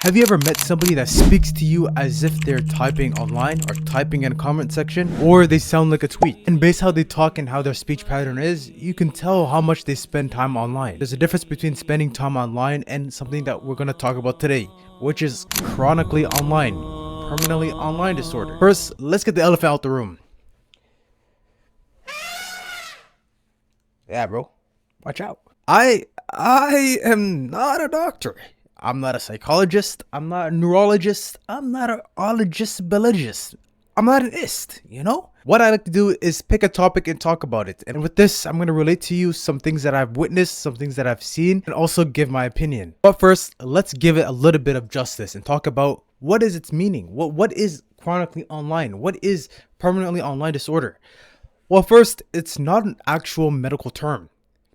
Have you ever met somebody that speaks to you as if they're typing online or typing in a comment section, or they sound like a tweet? And based how they talk and how their speech pattern is, you can tell how much they spend time online. There's a difference between spending time online and something that we're going to talk about today, which is chronically online, permanently online disorder. First, let's get the elephant out the room. Yeah, bro. Watch out. I am not a doctor. I'm not a psychologist. I'm not a neurologist. I'm not an ologist, biologist. I'm not an ist, you know? What I like to do is pick a topic and talk about it. And with this, I'm going to relate to you some things that I've witnessed, some things that I've seen, and also give my opinion. But first, let's give it a little bit of justice and talk about what is its meaning. What is chronically online? What is permanently online disorder? Well, first, it's not an actual medical term,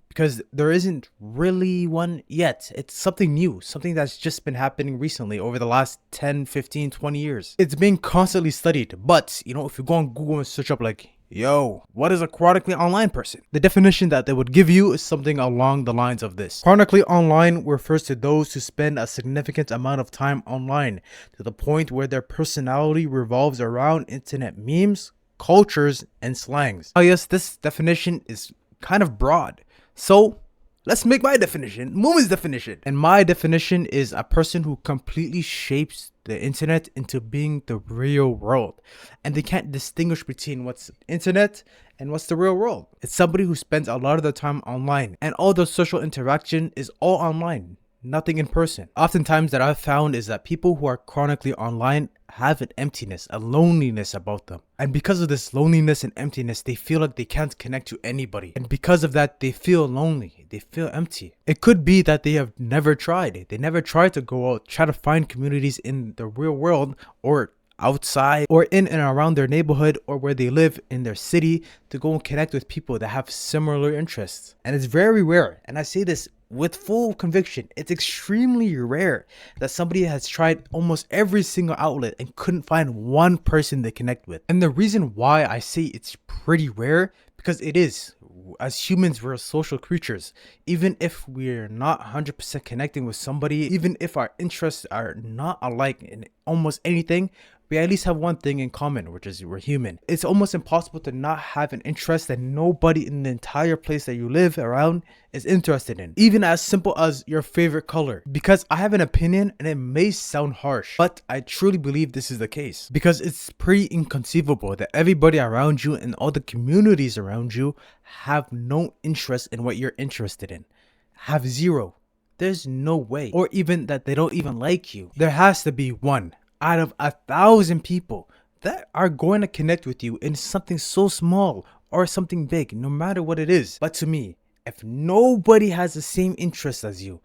because there isn't really one yet. It's something new, something that's just been happening recently over the last 10, 15, 20 years. It's being constantly studied, but if you go on Google and search up like, yo, what is a chronically online person? The definition that they would give you is something along the lines of this. Chronically online refers to those who spend a significant amount of time online to the point where their personality revolves around internet memes, cultures, and slangs. Oh yes, this definition is kind of broad. So let's make my definition, Mumin's definition. And my definition is a person who completely shapes the internet into being the real world. And they can't distinguish between what's internet and what's the real world. It's somebody who spends a lot of their time online, and all their social interaction is all online, nothing in person. Oftentimes that I've found is that people who are chronically online have an emptiness, a loneliness about them. And because of this loneliness and emptiness, they feel like they can't connect to anybody. And because of that, they feel lonely. They feel empty. It could be that they have never tried. They never tried to go out, try to find communities in the real world or outside or in and around their neighborhood or where they live in their city to go and connect with people that have similar interests. And it's very rare. And I say this with full conviction, it's extremely rare that somebody has tried almost every single outlet and couldn't find one person to connect with. And the reason why I say it's pretty rare, because it is. As humans, we're social creatures. Even if we're not 100% connecting with somebody, even if our interests are not alike in almost anything, we at least have one thing in common, which is we're human. It's almost impossible to not have an interest that nobody in the entire place that you live around is interested in. Even as simple as your favorite color. Because I have an opinion, and it may sound harsh, but I truly believe this is the case. Because it's pretty inconceivable that everybody around you and all the communities around you have no interest in what you're interested in. Have zero. There's no way. Or even that they don't even like you. There has to be one out of 1,000 people that are going to connect with you in something so small or something big, no matter what it is. But to me, if nobody has the same interest as you,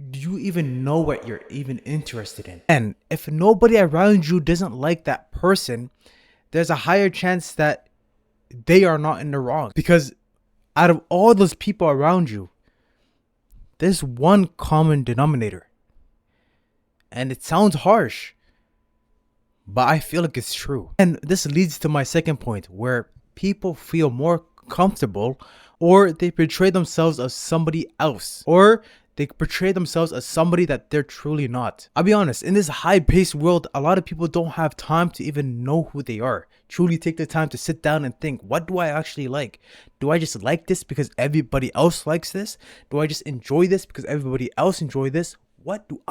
do you even know what you're even interested in? And if nobody around you doesn't like that person, there's a higher chance that they are not in the wrong. Because out of all those people around you, there's one common denominator. And it sounds harsh, but I feel like it's true. And this leads to my second point, where people feel more comfortable, or they portray themselves as somebody else, or they portray themselves as somebody that they're truly not. I'll be honest, in this high-paced world, a lot of people don't have time to even know who they are. Truly take the time to sit down and think, what do I actually like? Do I just like this because everybody else likes this? Do I just enjoy this because everybody else enjoys this? What do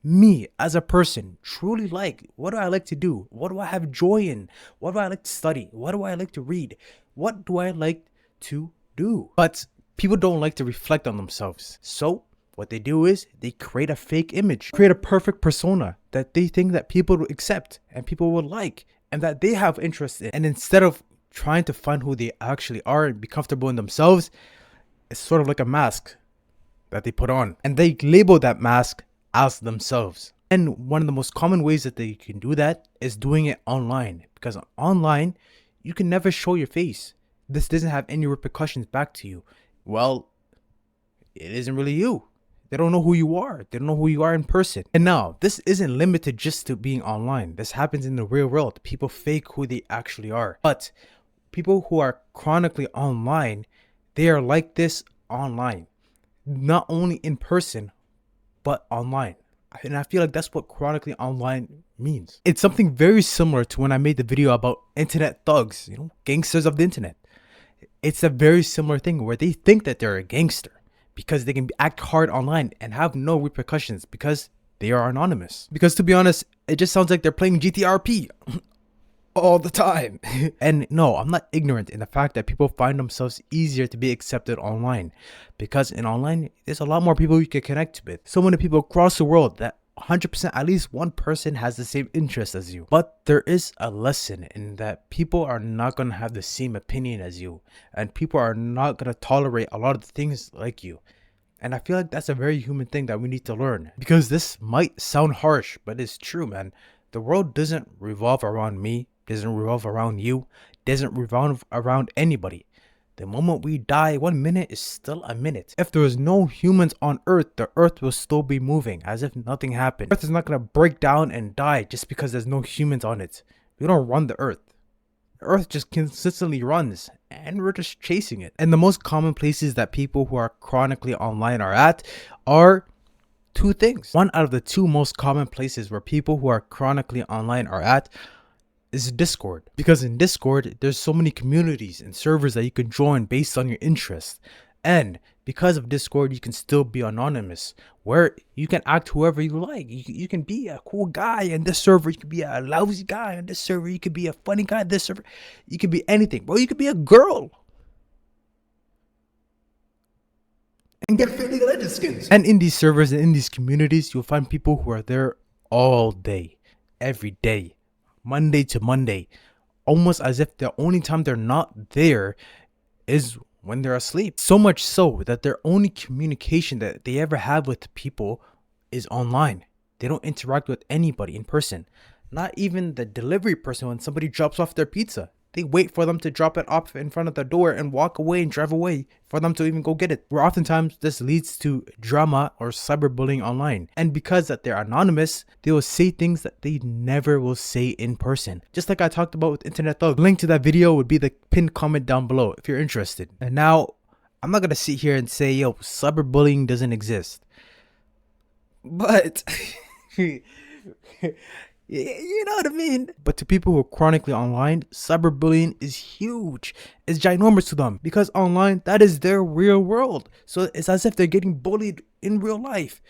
me as a person truly like? What do I like to do? What do I have joy in? What do I like to study? What do I like to read? What do I like to do? But people don't like to reflect on themselves. So what they do is they create a fake image, create a perfect persona that they think that people will accept and people will like and that they have interest in. And instead of trying to find who they actually are and be comfortable in themselves, it's sort of like a mask that they put on, and they label that mask as themselves. And one of the most common ways that they can do that is doing it online, because online you can never show your face. This doesn't have any repercussions back to you. Well, it isn't really you. They don't know who you are. They don't know who you are in person. And now, this isn't limited just to being online. This happens in the real world. People fake who they actually are. But people who are chronically online, they are like this online. Not only in person, but online. And I feel like that's what chronically online means. It's something very similar to when I made the video about internet thugs, gangsters of the internet. It's a very similar thing where they think that they're a gangster because they can act hard online and have no repercussions because they are anonymous. Because to be honest, it just sounds like they're playing GTRP all the time. And no, I'm not ignorant in the fact that people find themselves easier to be accepted online, because in online there's a lot more people you can connect with. So many people across the world that 100% at least one person has the same interest as you. But there is a lesson in that people are not going to have the same opinion as you, and people are not going to tolerate a lot of things like you. And I feel like that's a very human thing that we need to learn, because this might sound harsh, but it's true, man. The world doesn't revolve around me, doesn't revolve around you, doesn't revolve around anybody. The moment we die, 1 minute is still a minute. If there was no humans on Earth, the Earth will still be moving as if nothing happened. Earth is not going to break down and die just because there's no humans on it. We don't run the Earth. The Earth just consistently runs, and we're just chasing it. And the most common places that people who are chronically online are at are two things. One out of the two most common places where people who are chronically online are at is Discord. Because in Discord, there's so many communities and servers that you can join based on your interests. And because of Discord, you can still be anonymous, where you can act whoever you like. You can be a cool guy in this server, you can be a lousy guy on this server, you can be a funny guy on this server, you can be anything. Bro, you could be a girl and get free League of Legends skins. And in these servers and in these communities, you'll find people who are there all day, every day, Monday to Monday, almost as if the only time they're not there is when they're asleep. So much so that their only communication that they ever have with people is online. They don't interact with anybody in person. Not even the delivery person when somebody drops off their pizza. They wait for them to drop it off in front of the door and walk away and drive away for them to even go get it. Where oftentimes this leads to drama or cyberbullying online. And because that they're anonymous, they will say things that they never will say in person. Just like I talked about with Internet Thug. Link to that video would be the pinned comment down below if you're interested. And now, I'm not going to sit here and say, yo, cyberbullying doesn't exist. But... you know what I mean? But to people who are chronically online, cyberbullying is huge. It's ginormous to them because online, that is their real world. So it's as if they're getting bullied in real life.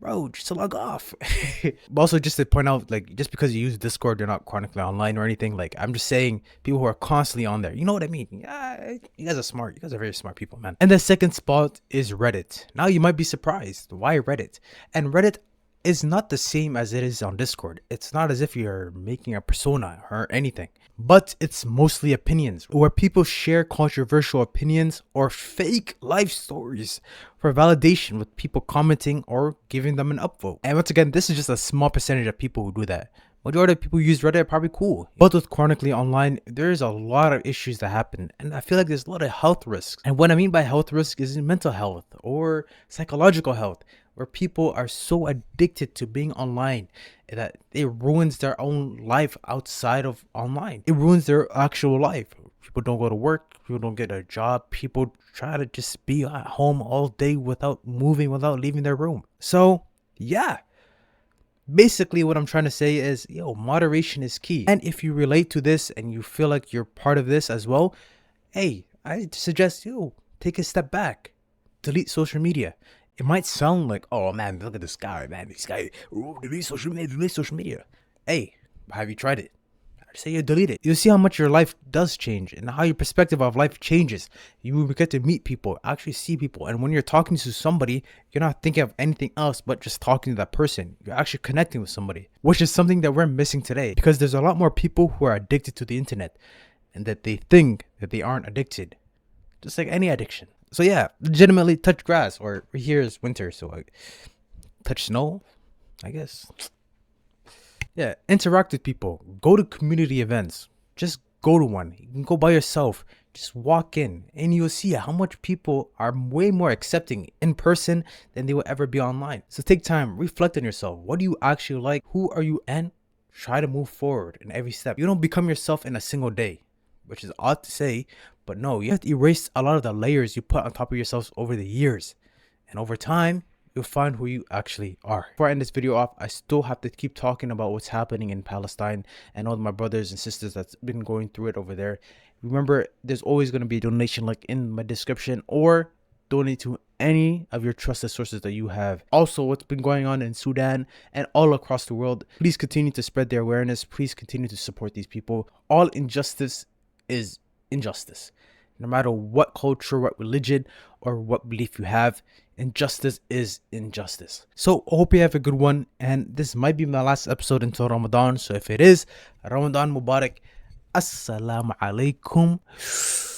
Bro, just log off. But also just to point out, like, just because you use Discord, you're not chronically online or anything. Like, I'm just saying people who are constantly on there. You know what I mean? Yeah, you guys are smart. You guys are very smart people, man. And the second spot is Reddit. Now you might be surprised. Why Reddit? And Reddit is not the same as it is on Discord. It's not as if you're making a persona or anything, but it's mostly opinions where people share controversial opinions or fake life stories for validation, with people commenting or giving them an upvote. And once again, this is just a small percentage of people who do that. Majority of people who use Reddit are probably cool. But with chronically online, there's a lot of issues that happen. And I feel like there's a lot of health risks. And what I mean by health risk is mental health or psychological health, where people are so addicted to being online that it ruins their own life outside of online. It ruins their actual life. People don't go to work, people don't get a job, people try to just be at home all day without moving, without leaving their room. So, yeah. Basically, what I'm trying to say is, yo, moderation is key. And if you relate to this and you feel like you're part of this as well, hey, I suggest, yo, take a step back. Delete social media. It might sound like, oh man, look at this guy, man. This guy, delete social media, delete social media. Hey, have you tried it? I say you delete it. You'll see how much your life does change and how your perspective of life changes. You will get to meet people, actually see people. And when you're talking to somebody, you're not thinking of anything else but just talking to that person. You're actually connecting with somebody, which is something that we're missing today, because there's a lot more people who are addicted to the internet and that they think that they aren't addicted, just like any addiction. So yeah, legitimately touch grass, or here is winter, so I touch snow, I guess. Yeah, interact with people. Go to community events. Just go to one. You can go by yourself. Just walk in and you'll see how much people are way more accepting in person than they will ever be online. So take time, reflect on yourself. What do you actually like? Who are you? And try to move forward in every step. You don't become yourself in a single day, which is odd to say, but no, you have to erase a lot of the layers you put on top of yourself over the years. And over time, you'll find who you actually are. Before I end this video off, I still have to keep talking about what's happening in Palestine and all my brothers and sisters that's been going through it over there. Remember, there's always going to be a donation link in my description, or donate to any of your trusted sources that you have. Also, what's been going on in Sudan and all across the world, please continue to spread their awareness. Please continue to support these people. All injustice is injustice. No matter what culture, what religion, or what belief you have, injustice is injustice. So I hope you have a good one, and this might be my last episode until Ramadan. So if it is, Ramadan Mubarak. Assalamu alaikum.